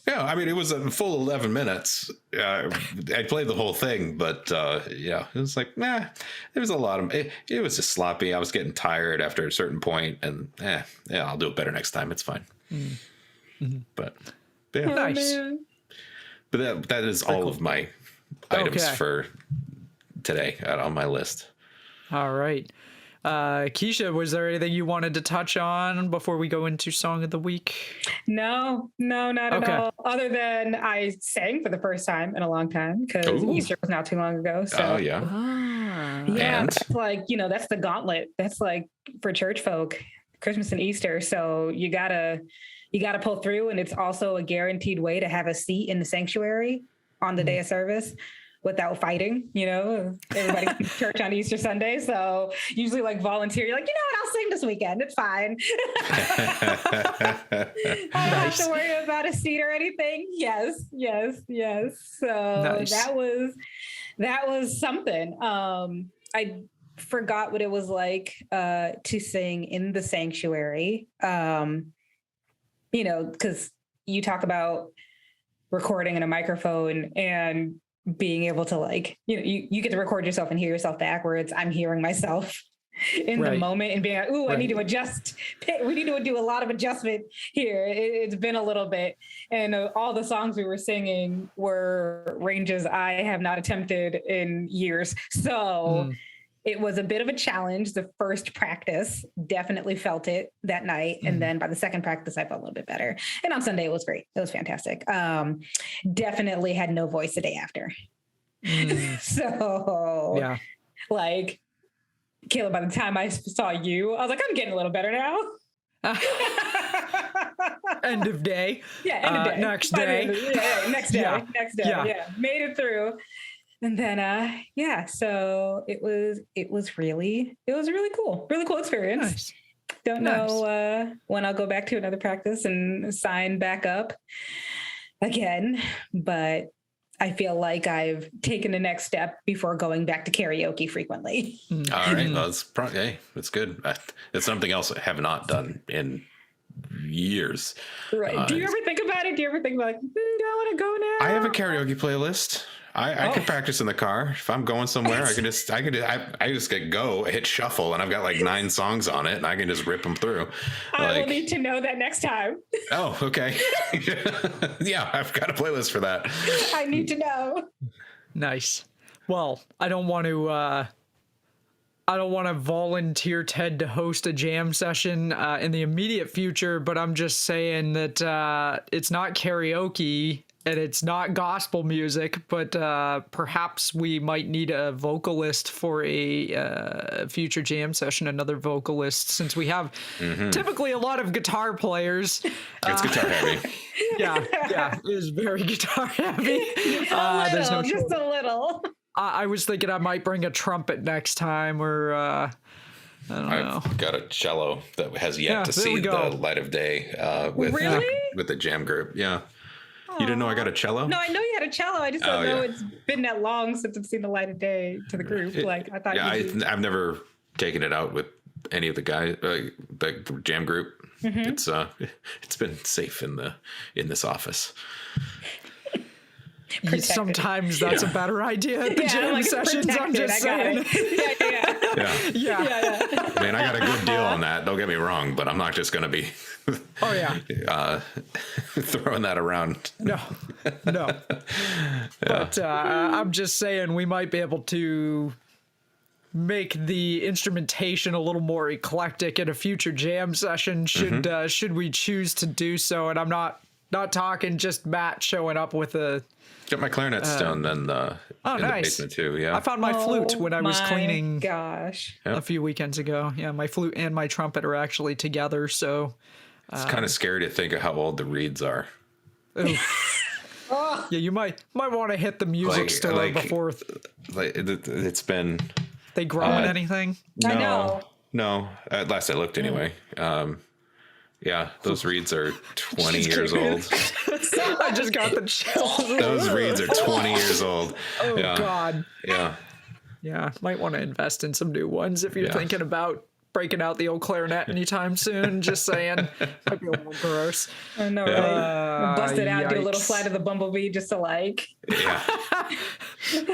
Yeah. I mean, it was a full 11 minutes. I played the whole thing, but it was like, there was a lot of, it was just sloppy. I was getting tired after a certain point and I'll do it better next time. It's fine. But nice. But that is all of my items for today on my list. All right. Keisha, was there anything you wanted to touch on before we go into Song of the Week? No, not at all. Other than I sang for the first time in a long time because Easter was not too long ago. So that's like, that's the gauntlet. That's like for church folk, Christmas and Easter. So you gotta pull through, and it's also a guaranteed way to have a seat in the sanctuary on the day of service without fighting. Everybody comes to church on Easter Sunday, so usually like volunteer. You're like, what? I'll sing this weekend. It's fine. I don't have to worry about a seat or anything. Yes. So that was something. I forgot what it was like to sing in the sanctuary. Because you talk about recording in a microphone and being able to you get to record yourself and hear yourself backwards. I'm hearing myself in the moment and being like, ooh, I need to adjust. We need to do a lot of adjustment here. It's been a little bit. And all the songs we were singing were ranges I have not attempted in years. So it was a bit of a challenge. The first practice, definitely felt it that night. And then by the second practice, I felt a little bit better. And on Sunday, it was great. It was fantastic. Definitely had no voice the day after. So Caleb, by the time I saw you, I was like, I'm getting a little better now. End of day. Yeah, end of day. Next day. Next day. Next day. Yeah. Made it through. And then so it was really cool. Really cool experience. Nice. Don't know when I'll go back to another practice and sign back up again, but I feel like I've taken the next step before going back to karaoke frequently. All right. Well, that's good. It's something else I have not done in years. Right. Do you ever think about it? Do you ever think about like, do I want to go now? I have a karaoke playlist. I can practice in the car. If I'm going somewhere, I just get go, hit shuffle, and I've got like 9 songs on it, and I can just rip them through. I will need to know that next time. Oh, okay. Yeah, I've got a playlist for that. I need to know. Nice. Well, I don't want to volunteer Ted to host a jam session in the immediate future, but I'm just saying that it's not karaoke. And it's not gospel music, but perhaps we might need a vocalist for a future jam session, another vocalist, since we have typically a lot of guitar players. It's guitar heavy. Yeah, it is very guitar heavy. Just a little. I was thinking I might bring a trumpet next time, or I don't know. I've got a cello that has yet to see the light of day with the jam group. Yeah. You didn't know I got a cello? No, I know you had a cello. I just don't know it's been that long since I've seen the light of day to the group. I thought. Yeah, I've never taken it out with any of the guys, the jam group. It's been safe in this office. Sometimes that's a better idea at the jam sessions. I'm just saying. Yeah. I mean, I got a good deal on that. Don't get me wrong, but I'm not just going to be. Throwing that around. No. But I'm just saying we might be able to make the instrumentation a little more eclectic in a future jam session should we choose to do so. And I'm not talking just Matt showing up with a. Got my clarinets down then in the basement too. Yeah, I found my flute when I was cleaning. Gosh, a few weekends ago. Yeah, my flute and my trumpet are actually together. So it's kind of scary to think of how old the reeds are. Yeah, you might want to hit the music store before. It's been. They growing anything? I know. No, at last I looked anyway. Yeah, those reeds are 20 years old. I just got the chills. Those reeds are 20 years old. Oh, God. Yeah. Yeah, might want to invest in some new ones if you're thinking about breaking out the old clarinet anytime soon. Just saying. Might be a little gross. I know, right? Bust it out, do a little slide of the bumblebee just to like. Yeah.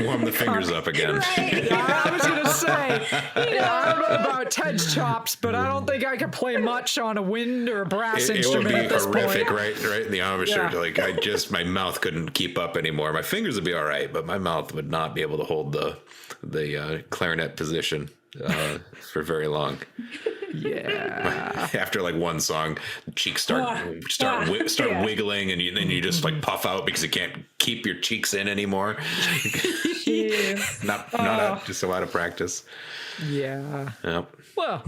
Warm the fingers up again. Right. I was going to say, I don't know about Ted's chops, but I don't think I could play much on a wind or a brass instrument at this point. It would be horrific, right in the embouchure. Like, my mouth couldn't keep up anymore. My fingers would be all right, but my mouth would not be able to hold the clarinet position for very long. Yeah. After like one song, cheeks start wiggling, and then you just like puff out because you can't keep your cheeks in anymore. not just a lot of practice. Yeah. Yep. Well,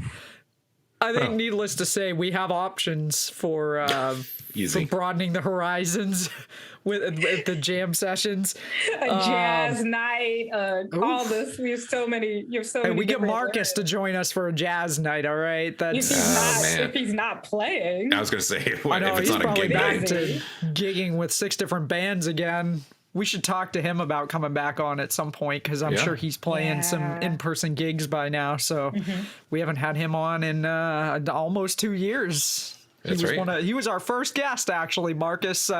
I think needless to say, we have options for broadening the horizons with the jam sessions. A jazz night, all this. We have so many. You have so many. We get Marcus to join us for a jazz night. All right, that's if he's not playing. I was going to say, if he's it's not a gig back night, to gigging with 6 different bands again. We should talk to him about coming back on at some point because I'm sure he's playing some in-person gigs by now. So we haven't had him on in almost 2 years. He was our first guest, actually, Marcus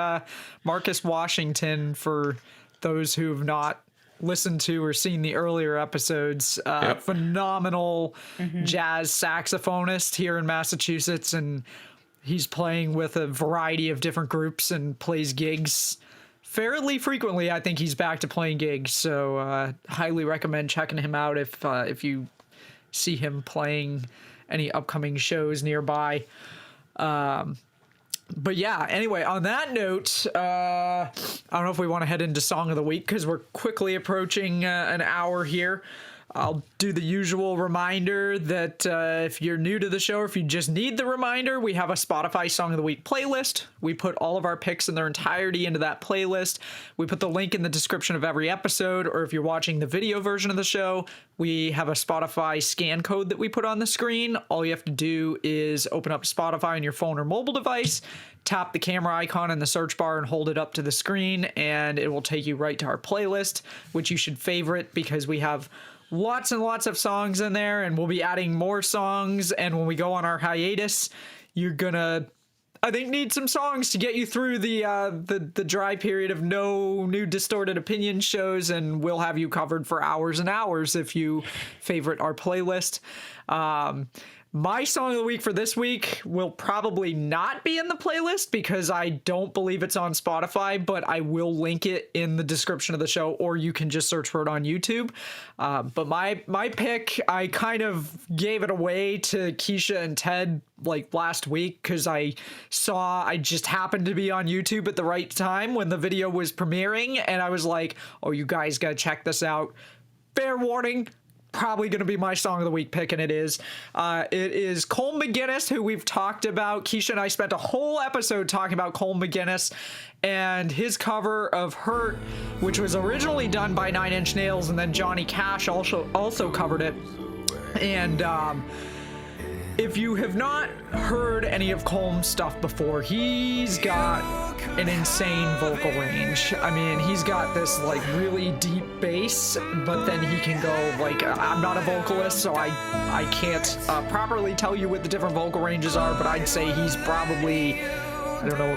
Washington. For those who have not listened to or seen the earlier episodes, phenomenal jazz saxophonist here in Massachusetts, and he's playing with a variety of different groups and plays gigs fairly frequently. I think he's back to playing gigs, so highly recommend checking him out if you see him playing any upcoming shows nearby. But yeah, anyway, on that note, I don't know if we want to head into Song of the Week because we're quickly approaching an hour here. I'll do the usual reminder that if you're new to the show, or if you just need the reminder, we have a Spotify Song of the Week playlist. We put all of our picks in their entirety into that playlist. We put the link in the description of every episode, or if you're watching the video version of the show, we have a Spotify scan code that we put on the screen. All you have to do is open up Spotify on your phone or mobile device, tap the camera icon in the search bar and hold it up to the screen, and it will take you right to our playlist, which you should favorite because we have lots and lots of songs in there, and we'll be adding more songs. And when we go on our hiatus, you're gonna, I think, need some songs to get you through the dry period of no new Distorted Opinion shows, and we'll have you covered for hours and hours if you favorite our playlist. My song of the week for this week will probably not be in the playlist because I don't believe it's on Spotify, but I will link it in the description of the show, or you can just search for it on YouTube. But my pick, I kind of gave it away to Keisha and Ted like last week because I just happened to be on YouTube at the right time when the video was premiering, and I was like, oh, you guys gotta check this out. Fair warning, probably going to be my song of the week pick, and it is Cole McGuinness, who we've talked about. Keisha and I spent a whole episode talking about Cole McGuinness and his cover of Hurt, which was originally done by Nine Inch Nails, and then Johnny Cash also covered it. And if you have not heard any of Cole's stuff before, he's got an insane vocal range. I mean, he's got this like really deep bass, but then he can go like, I'm not a vocalist, so I can't properly tell you what the different vocal ranges are, but I'd say he's probably, I don't know,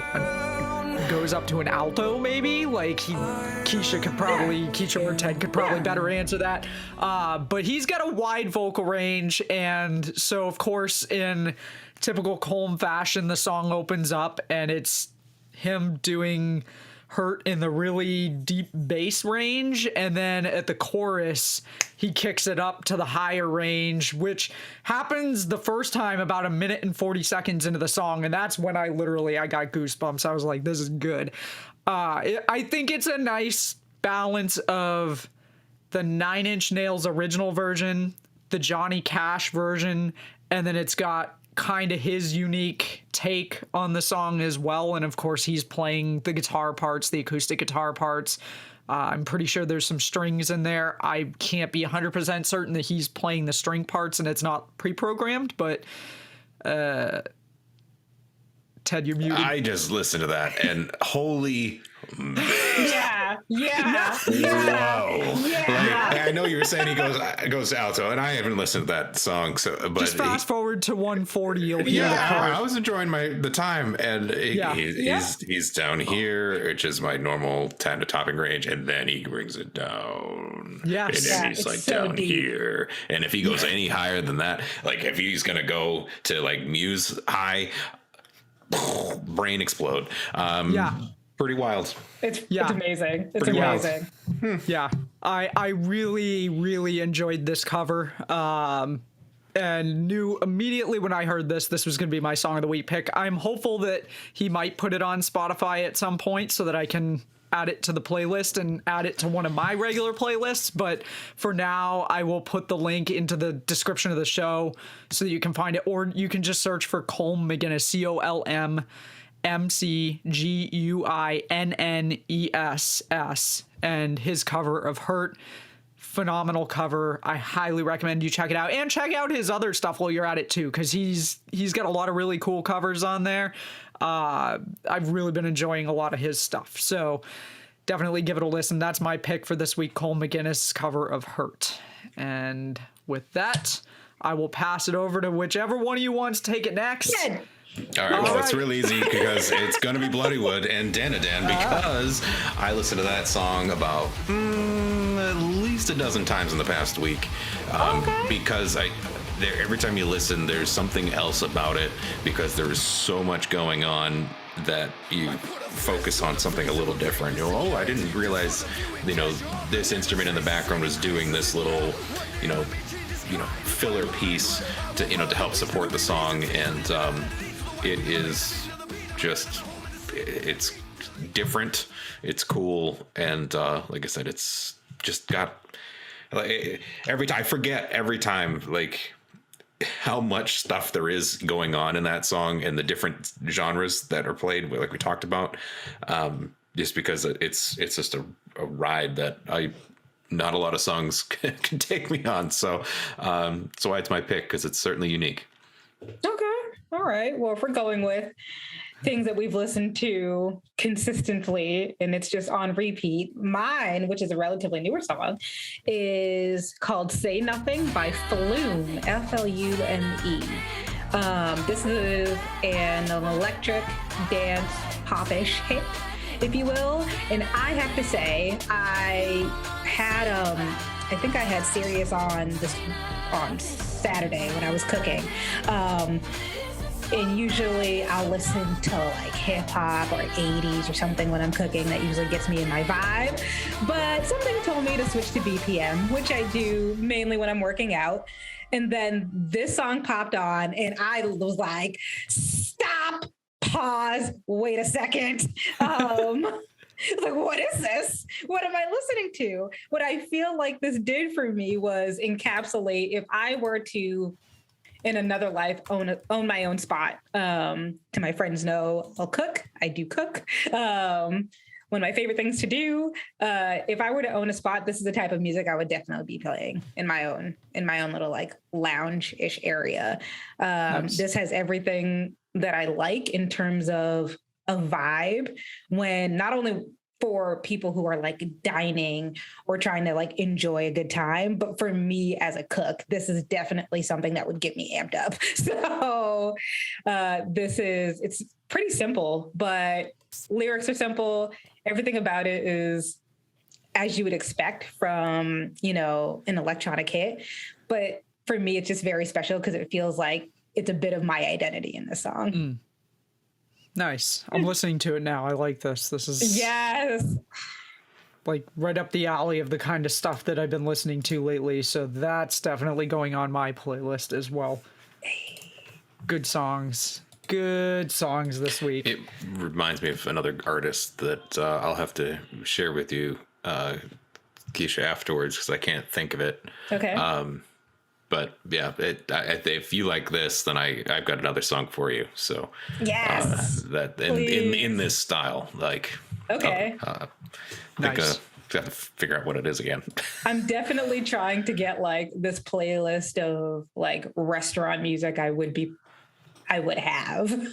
goes up to an alto maybe. Like Keisha or Ted could probably better answer that. But he's got a wide vocal range, and so of course in typical Colm fashion, the song opens up and it's him doing Hurt in the really deep bass range, and then at the chorus he kicks it up to the higher range, which happens the first time about 1 minute and 40 seconds into the song, and that's when I got goosebumps. I was like, this is good. I think it's a nice balance of the Nine Inch Nails original version, the Johnny Cash version, and then it's got kind of his unique take on the song as well. And of course he's playing the guitar parts, the acoustic guitar parts. I'm pretty sure there's some strings in there. I can't be 100% certain that he's playing the string parts and it's not pre-programmed, but Ted, you're muted. I just listened to that and holy yeah. Whoa. Like, I know you were saying he goes alto, and I haven't listened to that song, so but just fast forward to 140, you'll hear the part. I was enjoying the time, and he's down here, which is my normal time to topping range, and then he brings it down. Yes. And then he's like so down deep here, and if he goes any higher than that, like if he's gonna go to like Muse high, brain explode. Pretty wild. It's amazing. It's pretty amazing. Yeah. I really, really enjoyed this cover. And knew immediately when I heard this was going to be my song of the week pick. I'm hopeful that he might put it on Spotify at some point so that I can add it to the playlist and add it to one of my regular playlists. But for now, I will put the link into the description of the show so that you can find it, or you can just search for Colm McGuinness, COLMMCGUINNESS, and his cover of Hurt. Phenomenal cover. I highly recommend you check it out, and check out his other stuff while you're at it too, because he's got a lot of really cool covers on there. I've really been enjoying a lot of his stuff, so definitely give it a listen. That's my pick for this week, Colm McGuinness' cover of Hurt. And with that, I will pass it over to whichever one of you wants to take it next. Good. All right, well, it's really easy because it's going to be Bloodywood and Danadan, because I listened to that song about at least a dozen times in the past week. Because every time you listen, there's something else about it, because there is so much going on that you focus on something a little different. You know, I didn't realize, this instrument in the background was doing this little, filler piece to help support the song. And it is just, it's different, it's cool, and like I said, it's just got every time I forget every time, like how much stuff there is going on in that song and the different genres that are played, like we talked about. Just because it's just a ride that not a lot of songs can take me on. So that's why it's my pick, because it's certainly unique. Okay. All right. Well, if we're going with things that we've listened to consistently and it's just on repeat, mine, which is a relatively newer song, is called Say Nothing by Flume, Flume. This is an electric dance popish hit, if you will. And I have to say, I think I had Sirius on Saturday when I was cooking. And usually I'll listen to like hip hop or 80s or something when I'm cooking. That usually gets me in my vibe. But something told me to switch to BPM, which I do mainly when I'm working out. And then this song popped on and I was like, stop, pause, wait a second. Like, what is this? What am I listening to? What I feel like this did for me was encapsulate, if I were to, in another life, own my own spot. To my friends know, I'll cook. I do cook. One of my favorite things to do. If I were to own a spot, this is the type of music I would definitely be playing in my own little like lounge-ish area. Nice. This has everything that I like in terms of a vibe, when not only for people who are like dining or trying to like enjoy a good time, but for me as a cook, this is definitely something that would get me amped up. So it's pretty simple, but lyrics are simple. Everything about it is as you would expect from, an electronic hit. But for me, it's just very special because it feels like it's a bit of my identity in this song. Mm. Nice. I'm listening to it now. I like this. This is like right up the alley of the kind of stuff that I've been listening to lately. So that's definitely going on my playlist as well. Good songs. Good songs this week. It reminds me of another artist that I'll have to share with you, Keisha, afterwards, because I can't think of it. Okay. But yeah, if you like this, then I've got another song for you. So yes, that in this style, like okay, nice. Got to figure out what it is again. I'm definitely trying to get like this playlist of like restaurant music I would have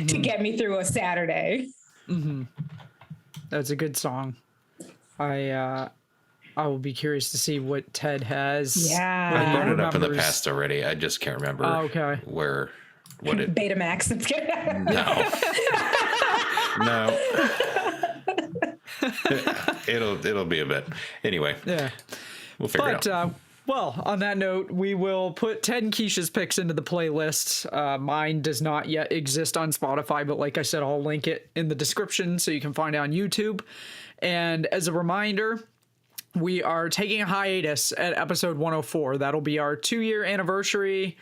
to get me through a Saturday. Mm-hmm. That's a good song. I will be curious to see what Ted has. Yeah. I brought it up in the past already. I just can't remember what it... Betamax. No. It'll be a bit. Anyway. Yeah. We'll figure it out. Well, on that note, we will put Ted and Keisha's picks into the playlist. Mine does not yet exist on Spotify, but like I said, I'll link it in the description so you can find it on YouTube. And as a reminder, we are taking a hiatus at episode 104. That'll be our 2-year anniversary.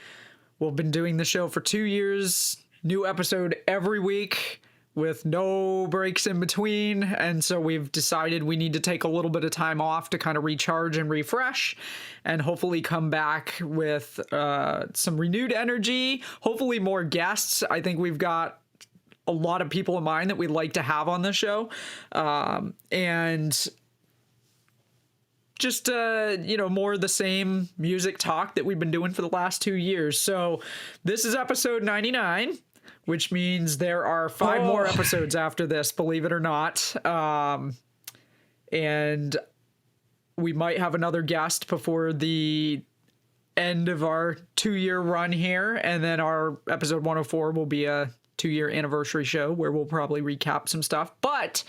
We've been doing the show for 2 years. New episode every week with no breaks in between. And so we've decided we need to take a little bit of time off to kind of recharge and refresh and hopefully come back with some renewed energy, hopefully more guests. I think we've got a lot of people in mind that we'd like to have on the show. And just, more of the same music talk that we've been doing for the last 2 years. So this is episode 99, which means there are 5 more episodes after this, believe it or not. And we might have another guest before the end of our 2-year run here. And then our episode 104 will be a 2-year anniversary show where we'll probably recap some stuff. But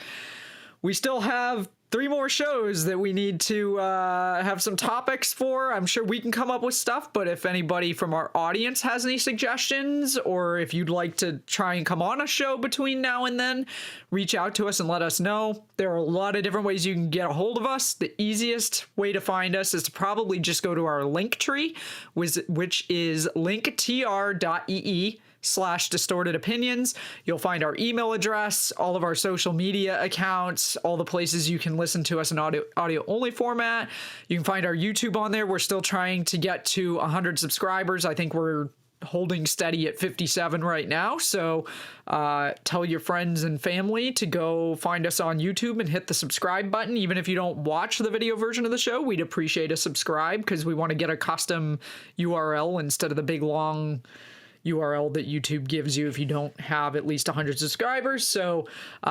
we still have 3 more shows that we need to have some topics for. I'm sure we can come up with stuff, but if anybody from our audience has any suggestions, or if you'd like to try and come on a show between now and then, reach out to us and let us know. There are a lot of different ways you can get a hold of us. The easiest way to find us is to probably just go to our link tree, which is linktr.ee/. distorted opinions. You'll find our email address, all of our social media accounts, all the places you can listen to us in audio only format. You can find our YouTube on there. We're still trying to get to 100 subscribers. I think we're holding steady at 57 right now. So tell your friends and family to go find us on YouTube and hit the subscribe button. Even if you don't watch the video version of the show, we'd appreciate a subscribe because we want to get a custom URL instead of the big long URL that YouTube gives you if you don't have at least 100 subscribers. So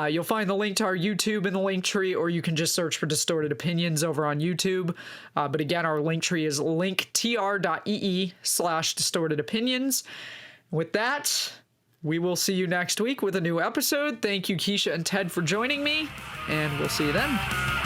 you'll find the link to our YouTube in the link tree, or you can just search for Distorted Opinions over on YouTube. But again, our link tree is linktr.ee/distorted opinions. With that, we will see you next week with a new episode. Thank you, Keisha and Ted, for joining me, and we'll see you then.